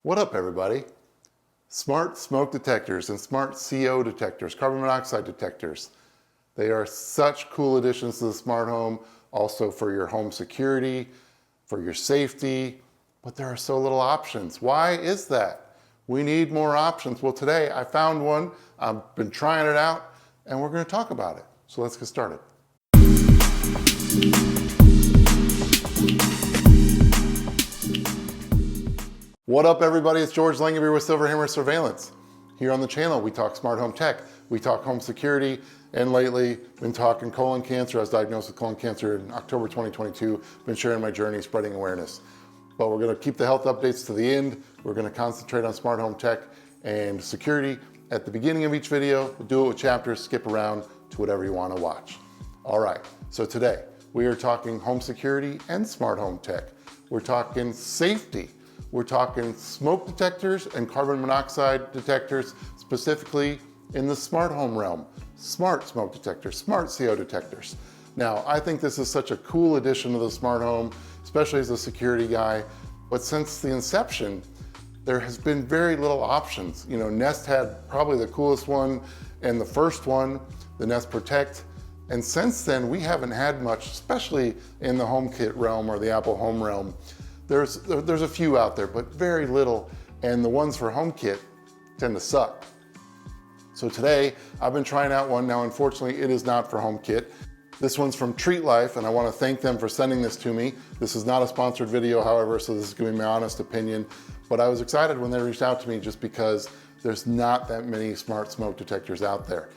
What up, everybody? Smart smoke detectors and smart CO detectors, carbon monoxide detectors. They are such cool additions to the smart home, also for your home security, for your safety, but there are so little options. Why is that? We need more options. Well, today I found one, I've been trying it out, and we're going to talk about it. So let's get started. What up, everybody? It's George Langabeer with SilverHammer Surveillance. Here on the channel, we talk smart home tech, we talk home security, and lately, been talking colon cancer. I was diagnosed with colon cancer in October 2022. Been sharing my journey, spreading awareness. But we're going to keep the health updates to the end. We're going to concentrate on smart home tech and security at the beginning of each video. We'll do it with chapters, skip around to whatever you want to watch. All right, so today, we are talking home security and smart home tech. We're talking safety. We're talking smoke detectors and carbon monoxide detectors, specifically in the smart home realm. Smart smoke detectors, smart CO detectors. Now, I think this is such a cool addition to the smart home, especially as a security guy. But since the inception, there has been very little options. You know, Nest had probably the coolest one and the first one, the Nest Protect. And since then, we haven't had much, especially in the HomeKit realm or the Apple Home realm. There's a few out there, but very little, and the ones for HomeKit tend to suck. So today, I've been trying out one. Now, unfortunately, it is not for HomeKit. This one's from TreatLife, and I want to thank them for sending this to me. This is not a sponsored video, however, so this is going to be my honest opinion. But I was excited when they reached out to me just because there's not that many smart smoke detectors out there.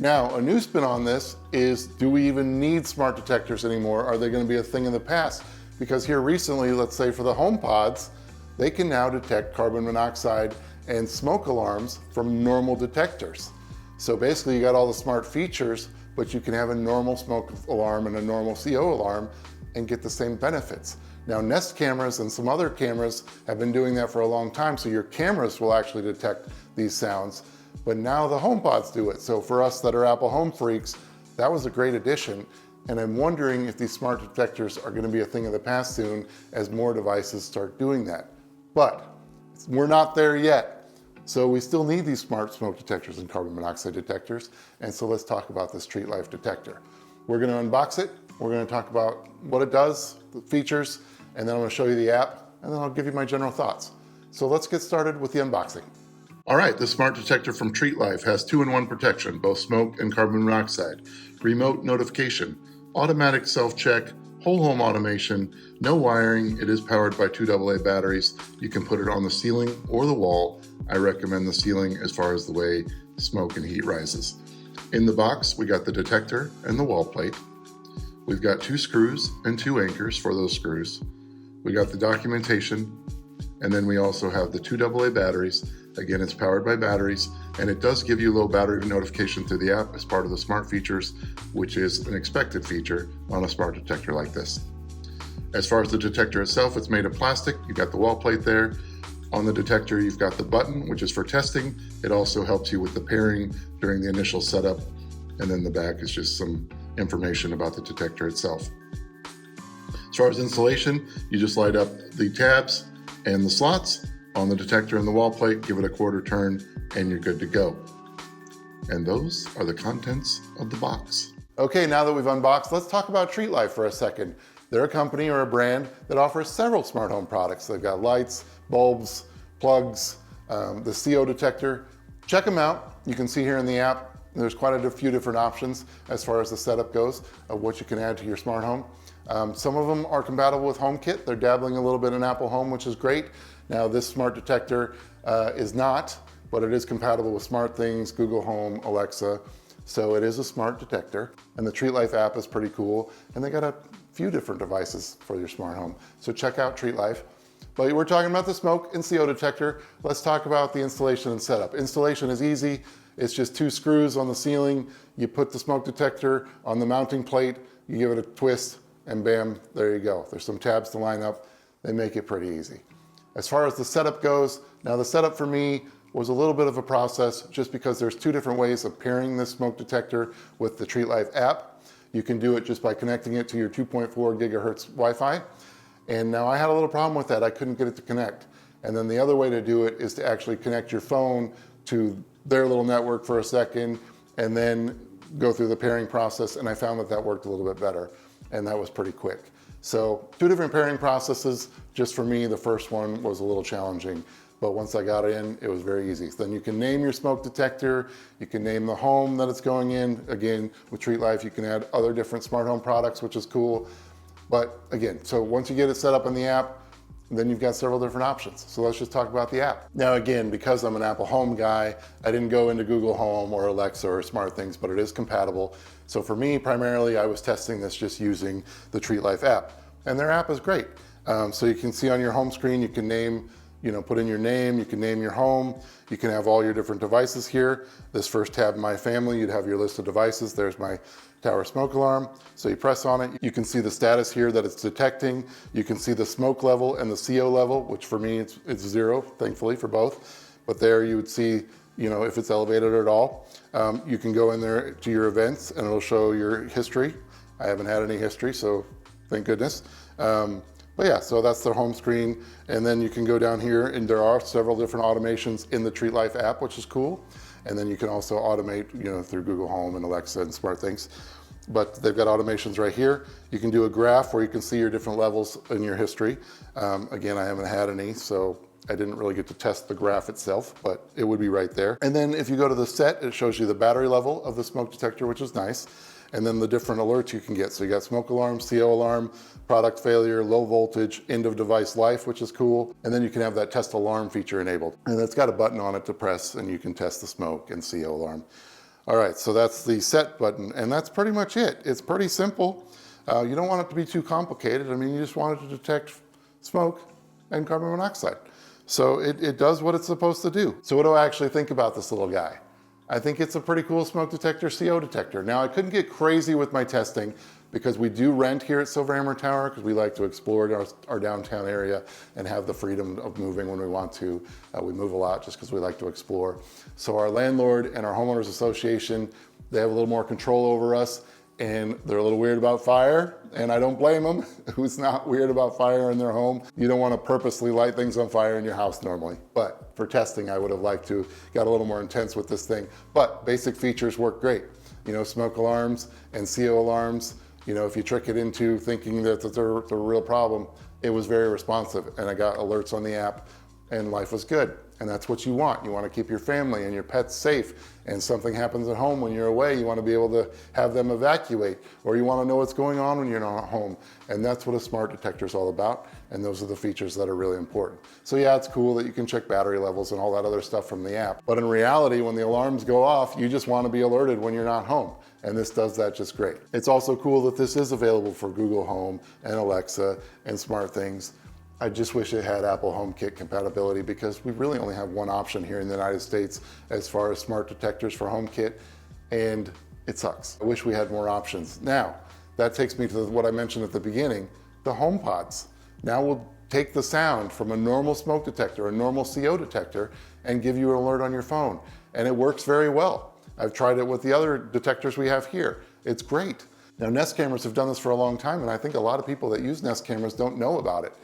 Now, a new spin on this is, do we even need smart detectors anymore? Are they going to be a thing of the past? Because here recently, let's say for the HomePods, they can now detect carbon monoxide and smoke alarms from normal detectors. So basically you got all the smart features, but you can have a normal smoke alarm and a normal CO alarm and get the same benefits. Now, Nest cameras and some other cameras have been doing that for a long time, so your cameras will actually detect these sounds, but now the HomePods do it. So for us that are Apple Home freaks, that was a great addition. And I'm wondering if these smart detectors are going to be a thing of the past soon as more devices start doing that. But we're not there yet. So we still need these smart smoke detectors and carbon monoxide detectors. And so let's talk about this TreatLife detector. We're going to unbox it. We're going to talk about what it does, the features, and then I'm going to show you the app, and then I'll give you my general thoughts. So let's get started with the unboxing. All right, the smart detector from TreatLife has 2-in-1 protection, both smoke and carbon monoxide, remote notification, automatic self-check, whole home automation, no wiring. It is powered by 2 AA batteries. You can put it on the ceiling or the wall. I recommend the ceiling as far as the way smoke and heat rises. In the box, we got the detector and the wall plate. We've got 2 screws and 2 anchors for those screws. We got the documentation, and then we also have the 2 AA batteries. Again, it's powered by batteries, and it does give you low battery notification through the app as part of the smart features, which is an expected feature on a smart detector like this. As far as the detector itself, it's made of plastic. You've got the wall plate there. On the detector, you've got the button, which is for testing. It also helps you with the pairing during the initial setup, and then the back is just some information about the detector itself. As far as installation, you just light up the tabs and the slots on the detector and the wall plate, give it a quarter turn, and you're good to go. And those are the contents of the box. Okay, now that we've unboxed, let's talk about TreatLife for a second. They're a company or a brand that offers several smart home products. They've got lights, bulbs, plugs, the CO detector. Check them out. You can see here in the app, there's quite a few different options as far as the setup goes of what you can add to your smart home. Some of them are compatible with HomeKit. They're dabbling a little bit in Apple Home, which is great. Now, this smart detector is not, but it is compatible with SmartThings, Google Home, Alexa. So it is a smart detector, and the TreatLife app is pretty cool. And they got a few different devices for your smart home. So check out TreatLife. But we're talking about the smoke and CO detector. Let's talk about the installation and setup. Installation is easy. It's just 2 screws on the ceiling. You put the smoke detector on the mounting plate, you give it a twist, and bam, there you go. There's some tabs to line up. They make it pretty easy. As far as the setup goes, now the setup for me was a little bit of a process just because there's 2 different ways of pairing this smoke detector with the TreatLife app. You can do it just by connecting it to your 2.4 gigahertz Wi-Fi. And now I had a little problem with that. I couldn't get it to connect. And then the other way to do it is to actually connect your phone to their little network for a second and then go through the pairing process. And I found that that worked a little bit better, and that was pretty quick. So 2 different pairing processes. Just for me, the first one was a little challenging, but once I got it in, it was very easy. So then you can name your smoke detector, you can name the home that it's going in. Again, with TreatLife, you can add other different smart home products, which is cool. But again, so once you get it set up in the app, then you've got several different options. So let's just talk about the app. Now again, because I'm an Apple Home guy, I didn't go into Google Home or Alexa or SmartThings, but it is compatible. So for me, primarily, I was testing this just using the TreatLife app. And their app is great. So you can see on your home screen, you can name, put in your name, you can name your home, you can have all your different devices here. This first tab, My Family, you'd have your list of devices. There's my tower smoke alarm. So you press on it, you can see the status here that it's detecting. You can see the smoke level and the CO level, which for me, it's 0, thankfully for both. But there you would see, if it's elevated at all. You can go in there to your events and it'll show your history. I haven't had any history, so thank goodness. But yeah, so that's the home screen. And then you can go down here and there are several different automations in the TreatLife app, which is cool. And then you can also automate, through Google Home and Alexa and SmartThings. But they've got automations right here. You can do a graph where you can see your different levels in your history. Again, I haven't had any, so I didn't really get to test the graph itself, but it would be right there. And then if you go to the set, it shows you the battery level of the smoke detector, which is nice. And then the different alerts you can get. So you got smoke alarm, CO alarm, product failure, low voltage, end of device life, which is cool. And then you can have that test alarm feature enabled. And it's got a button on it to press and you can test the smoke and CO alarm. All right, so that's the set button and that's pretty much it. It's pretty simple. You don't want it to be too complicated. I mean, you just want it to detect smoke and carbon monoxide. So it does what it's supposed to do. So what do I actually think about this little guy? I think it's a pretty cool smoke detector, CO detector. Now I couldn't get crazy with my testing because we do rent here at SilverHammer Tower because we like to explore our downtown area and have the freedom of moving when we want to. We move a lot just because we like to explore. So our landlord and our homeowners association, they have a little more control over us and they're a little weird about fire, and I don't blame them. Who's not weird about fire in their home? You don't want to purposely light things on fire in your house normally. But for testing, I would have liked to got a little more intense with this thing. But basic features work great. Smoke alarms and CO alarms, if you trick it into thinking that they're a real problem, it was very responsive. And I got alerts on the app and life was good. And that's what you want. You want to keep your family and your pets safe. And something happens at home when you're away, you want to be able to have them evacuate, or you want to know what's going on when you're not home. And that's what a smart detector is all about. And those are the features that are really important. So yeah, it's cool that you can check battery levels and all that other stuff from the app. But in reality, when the alarms go off, you just want to be alerted when you're not home. And this does that just great. It's also cool that this is available for Google Home and Alexa and SmartThings. I just wish it had Apple HomeKit compatibility because we really only have one option here in the United States as far as smart detectors for HomeKit, and it sucks. I wish we had more options. Now, that takes me to what I mentioned at the beginning, the HomePods. Now we'll take the sound from a normal smoke detector, a normal CO detector, and give you an alert on your phone. And it works very well. I've tried it with the other detectors we have here. It's great. Now, Nest cameras have done this for a long time, and I think a lot of people that use Nest cameras don't know about it.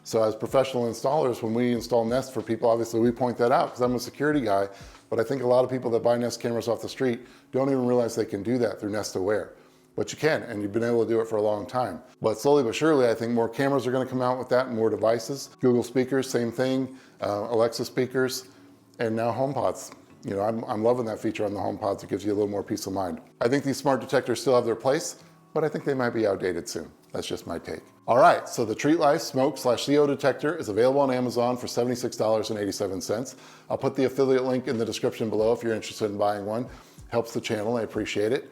So as professional installers, when we install Nest for people, obviously we point that out because I'm a security guy, but I think a lot of people that buy Nest cameras off the street don't even realize they can do that through Nest Aware. But you can, and you've been able to do it for a long time. But slowly but surely, I think more cameras are gonna come out with that and more devices. Google speakers, same thing, Alexa speakers, and now HomePods. I'm loving that feature on the HomePods. It gives you a little more peace of mind. I think these smart detectors still have their place, but I think they might be outdated soon. That's just my take. All right, so the TreatLife Smoke/CO detector is available on Amazon for $76.87. I'll put the affiliate link in the description below if you're interested in buying one. Helps the channel, I appreciate it.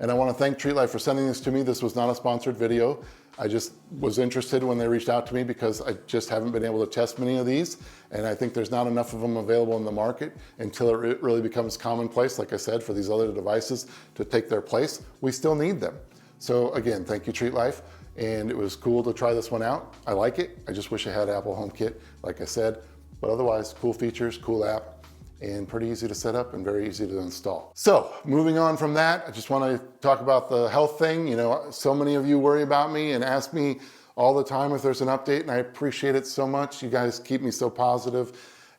And I wanna thank TreatLife for sending this to me. This was not a sponsored video. I just was interested when they reached out to me because I just haven't been able to test many of these. And I think there's not enough of them available in the market until it really becomes commonplace, like I said, for these other devices to take their place. We still need them. So again, thank you, TreatLife. And it was cool to try this one out. I like it. I just wish I had Apple HomeKit, like I said. But otherwise, cool features, cool app, and pretty easy to set up and very easy to install. So moving on from that, I just want to talk about the health thing. So many of you worry about me and ask me all the time if there's an update, and I appreciate it so much. You guys keep me so positive,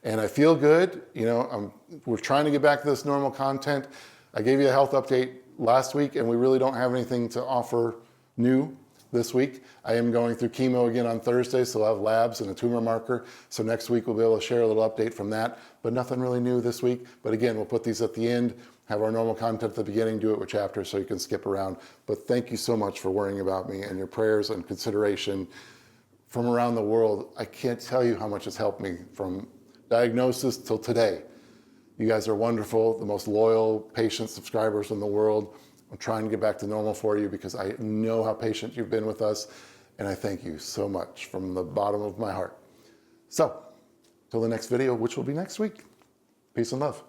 and I feel good. You know, we're trying to get back to this normal content. I gave you a health update last week, and we really don't have anything to offer new this week. I am going through chemo again on Thursday, so I'll have labs and a tumor marker. So next week we'll be able to share a little update from that, but nothing really new this week. But again, we'll put these at the end, have our normal content at the beginning, do it with chapters so you can skip around. But thank you so much for worrying about me and your prayers and consideration from around the world. I can't tell you how much it's helped me from diagnosis till today. You guys are wonderful, the most loyal, patient subscribers in the world. I'm trying to get back to normal for you because I know how patient you've been with us, and I thank you so much from the bottom of my heart. So, till the next video, which will be next week, peace and love.